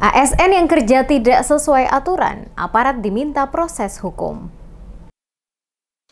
ASN yang kerja tidak sesuai aturan, aparat diminta proses hukum.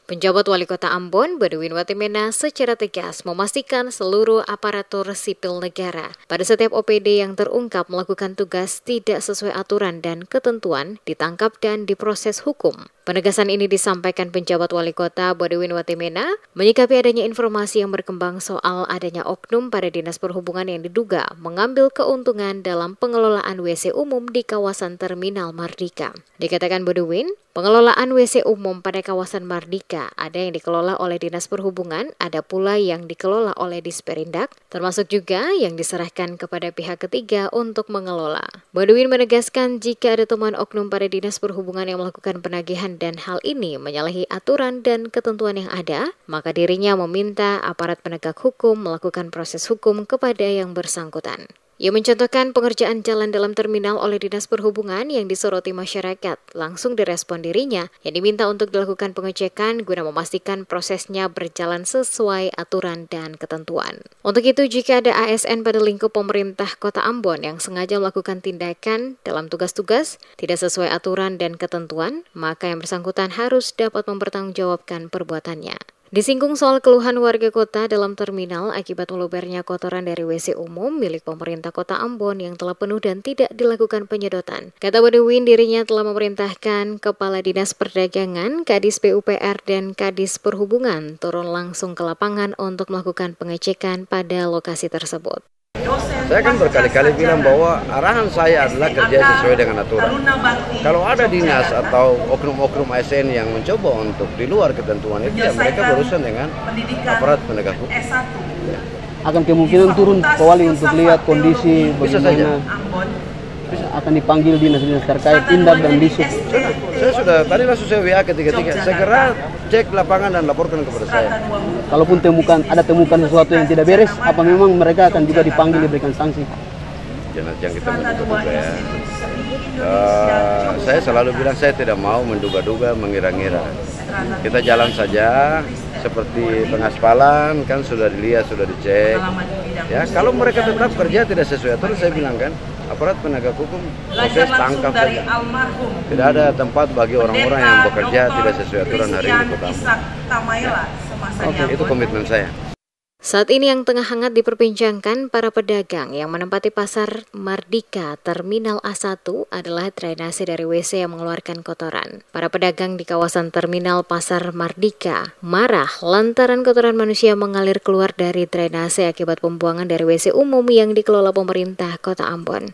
Penjabat Wali Kota Ambon, Badudin Watimena, secara tegas memastikan seluruh aparatur sipil negara pada setiap OPD yang terungkap melakukan tugas tidak sesuai aturan dan ketentuan ditangkap dan diproses hukum. Penegasan ini disampaikan penjabat Wali Kota Badudin Watimena menyikapi adanya informasi yang berkembang soal adanya oknum pada Dinas Perhubungan yang diduga mengambil keuntungan dalam pengelolaan WC umum di kawasan Terminal Mardika. Dikatakan Badudin, pengelolaan WC umum pada kawasan Mardika ada yang dikelola oleh Dinas Perhubungan, ada pula yang dikelola oleh Disperindak, termasuk juga yang diserahkan kepada pihak ketiga untuk mengelola. Badudin menegaskan jika ada temuan oknum pada Dinas Perhubungan yang melakukan penagihan dan hal ini menyalahi aturan dan ketentuan yang ada, maka dirinya meminta aparat penegak hukum melakukan proses hukum kepada yang bersangkutan. Ia mencontohkan pengerjaan jalan dalam terminal oleh Dinas Perhubungan yang disoroti masyarakat, langsung direspon dirinya yang diminta untuk dilakukan pengecekan guna memastikan prosesnya berjalan sesuai aturan dan ketentuan. Untuk itu, jika ada ASN pada lingkup pemerintah Kota Ambon yang sengaja melakukan tindakan dalam tugas-tugas tidak sesuai aturan dan ketentuan, maka yang bersangkutan harus dapat mempertanggungjawabkan perbuatannya. Disinggung soal keluhan warga kota dalam terminal akibat melubernya kotoran dari WC umum milik pemerintah Kota Ambon yang telah penuh dan tidak dilakukan penyedotan. Kata Badudin, dirinya telah memerintahkan Kepala Dinas Perdagangan, Kadis PUPR, dan Kadis Perhubungan turun langsung ke lapangan untuk melakukan pengecekan pada lokasi tersebut. Saya kan berkali-kali bilang bahwa arahan saya adalah kerja sesuai dengan aturan. Kalau ada dinas atau oknum-oknum ASN yang mencoba untuk di luar ketentuan itu, ya mereka berurusan dengan aparat penegak hukum. Ya. Akan kemungkinan turun ke Wali untuk lihat kondisi bagaimana. Akan dipanggil dinas-dinas terkait, tindak dan disub. Saya sudah tadi langsung saya WA ketiga-tiga. Segera cek lapangan dan laporkan kepada saya. Kalaupun ada temukan sesuatu yang tidak beres, apa memang mereka akan juga dipanggil diberikan sanksi? Jangan kita menduga-duga ya. Saya selalu bilang saya tidak mau menduga-duga, mengira-ngira. Kita jalan saja, seperti pengaspalan kan sudah dilihat, sudah dicek. Ya, kalau mereka tetap kerja tidak sesuai aturan, saya bilang kan, aparat penegak hukum proses tangkap saja. Tidak ada tempat bagi orang-orang yang bekerja tidak sesuai aturan hari ini di Kota Ambon. Itu komitmen saya. Saat ini yang tengah hangat diperbincangkan para pedagang yang menempati pasar Mardika Terminal A1 adalah drainase dari WC yang mengeluarkan kotoran. Para pedagang di kawasan Terminal Pasar Mardika marah lantaran kotoran manusia mengalir keluar dari drainase akibat pembuangan dari WC umum yang dikelola pemerintah Kota Ambon.